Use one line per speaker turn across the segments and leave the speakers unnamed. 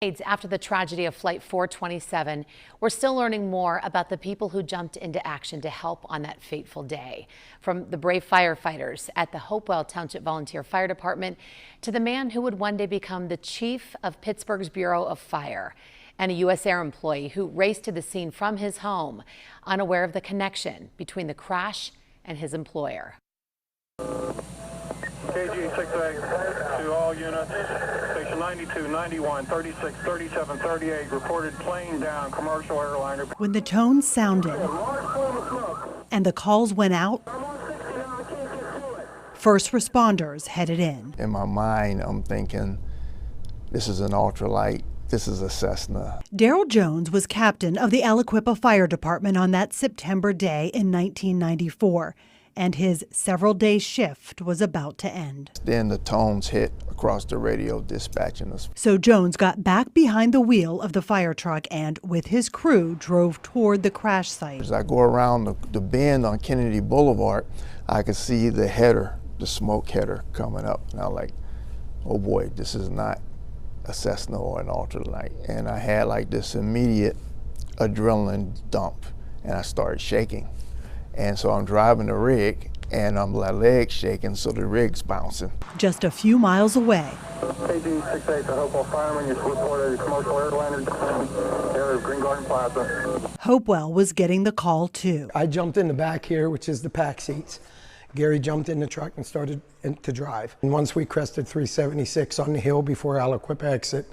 After the tragedy of Flight 427, we're still learning more about the people who jumped into action to help on that fateful day. From the brave firefighters at the Hopewell Township Volunteer Fire Department to the man who would one day become the chief of Pittsburgh's Bureau of Fire, and a U.S. Air employee who raced to the scene from his home, unaware of the connection between the crash and his employer.
KG-6A to all units, station 92, 91, 36, 37, 38, reported plane down, commercial airliner.
When the tones sounded and the calls went out, first responders headed in.
In my mind, I'm thinking, this is an ultralight, this is a Cessna.
Daryl Jones was captain of the Aliquippa Fire Department on that September day in 1994. And his several-day shift was about to end.
Then the tones hit across the radio dispatching us.
So Jones got back behind the wheel of the fire truck and, with his crew, drove toward the crash site.
As I go around the bend on Kennedy Boulevard, I could see the header, the smoke header coming up. And I'm like, oh boy, this is not a Cessna or an ultralight. And I had like this immediate adrenaline dump, and I started shaking. And so I'm driving the rig, and my leg's shaking, so the rig's bouncing.
Just a few miles away.
KG-6A to Hopewell Fireman, you reported a commercial airliner area of Green Garden Plaza.
Hopewell was getting the call, too.
I jumped in the back here, which is the pack seats. Gary jumped in the truck and started to drive. And once we crested 376 on the hill before Aliquippa exit,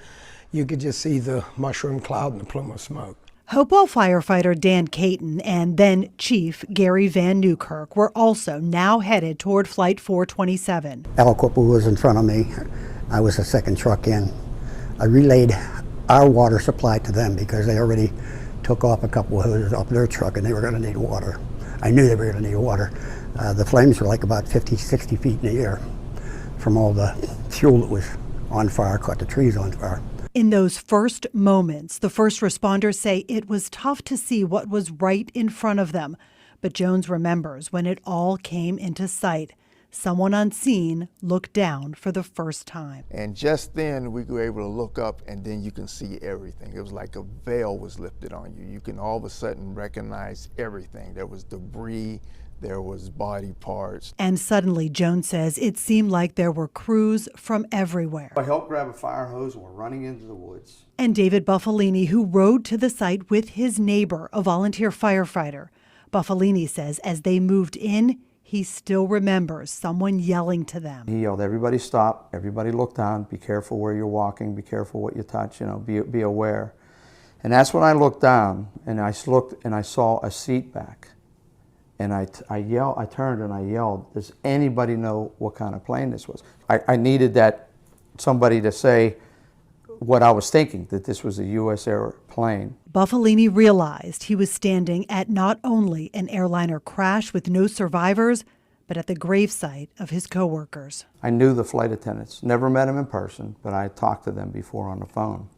you could just see the mushroom cloud and the plume of smoke.
Hopewell firefighter Dan Caton and then Chief Gary Van Newkirk were also now headed toward Flight 427.
Aliquippa was in front of me. I was the second truck in. I relayed our water supply to them because they already took off a couple of hoses off their truck and they were going to need water. I knew they were going to need water. The flames were like about 50, 60 feet in the air from all the fuel that was on fire, caught the trees on fire.
In those first moments, the first responders say it was tough to see what was right in front of them. But Jones remembers when it all came into sight. Someone on scene looked down for the first time.
And just then we were able to look up, and then you can see everything. It was like a veil was lifted on you. You can all of a sudden recognize everything. There was debris. There was body parts.
And suddenly, Jones says, it seemed like there were crews from everywhere.
I helped grab a fire hose and we're running into the woods.
And David Buffalini, who rode to the site with his neighbor, a volunteer firefighter. Buffalini says as they moved in, he still remembers someone yelling to them.
He yelled, everybody stop, everybody look down, be careful where you're walking, be careful what you touch, be aware. And that's when I looked down and I looked and I saw a seat back. And I turned and I yelled, does anybody know what kind of plane this was? I needed somebody to say what I was thinking, that this was a U.S. Air plane.
Buffalini realized he was standing at not only an airliner crash with no survivors, but at the gravesite of his coworkers.
I knew the flight attendants, never met them in person, but I had talked to them before on the phone.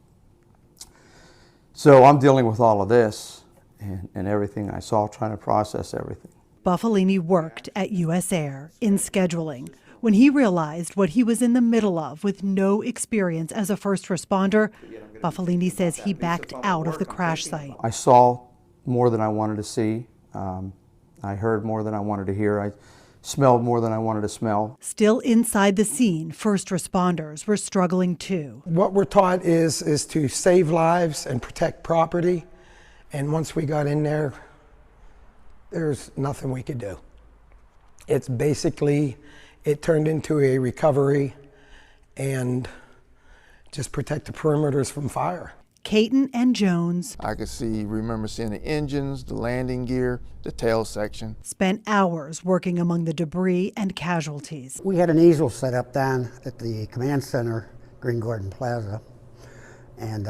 So I'm dealing with all of this. And everything I saw, trying to process everything.
Buffalini worked at U.S. Air in scheduling. When he realized what he was in the middle of with no experience as a first responder, Buffalini says he backed out of the crash site.
I saw more than I wanted to see. I heard more than I wanted to hear. I smelled more than I wanted to smell.
Still inside the scene, first responders were struggling too.
What we're taught is to save lives and protect property. And once we got in there, there's nothing we could do. It's basically, it turned into a recovery and just protect the perimeters from fire.
Caton and Jones.
I could remember seeing the engines, the landing gear, the tail section.
Spent hours working among the debris and casualties.
We had an easel set up down at the command center, Green Garden Plaza, and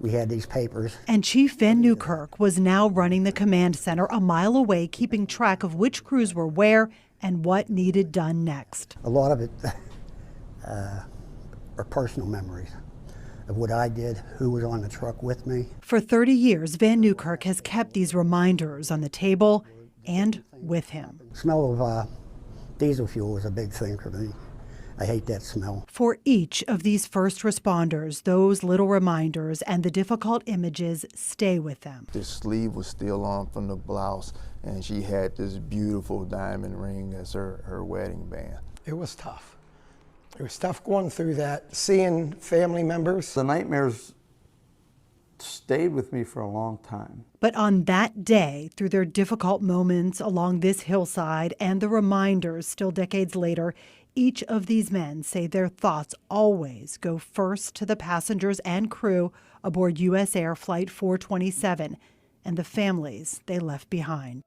we had these papers.
And Chief Van Newkirk was now running the command center a mile away, keeping track of which crews were where and what needed done next.
A lot of it are personal memories of what I did, who was on the truck with me.
For 30 years, Van Newkirk has kept these reminders on the table and with him.
The smell of diesel fuel was a big thing for me. I hate that smell.
For each of these first responders, those little reminders and the difficult images stay with them.
The sleeve was still on from the blouse, and she had this beautiful diamond ring as her wedding band.
It was tough. It was tough going through that, seeing family members.
The nightmares stayed with me for a long time.
But on that day, through their difficult moments along this hillside and the reminders still decades later, each of these men say their thoughts always go first to the passengers and crew aboard U.S. Air Flight 427 and the families they left behind.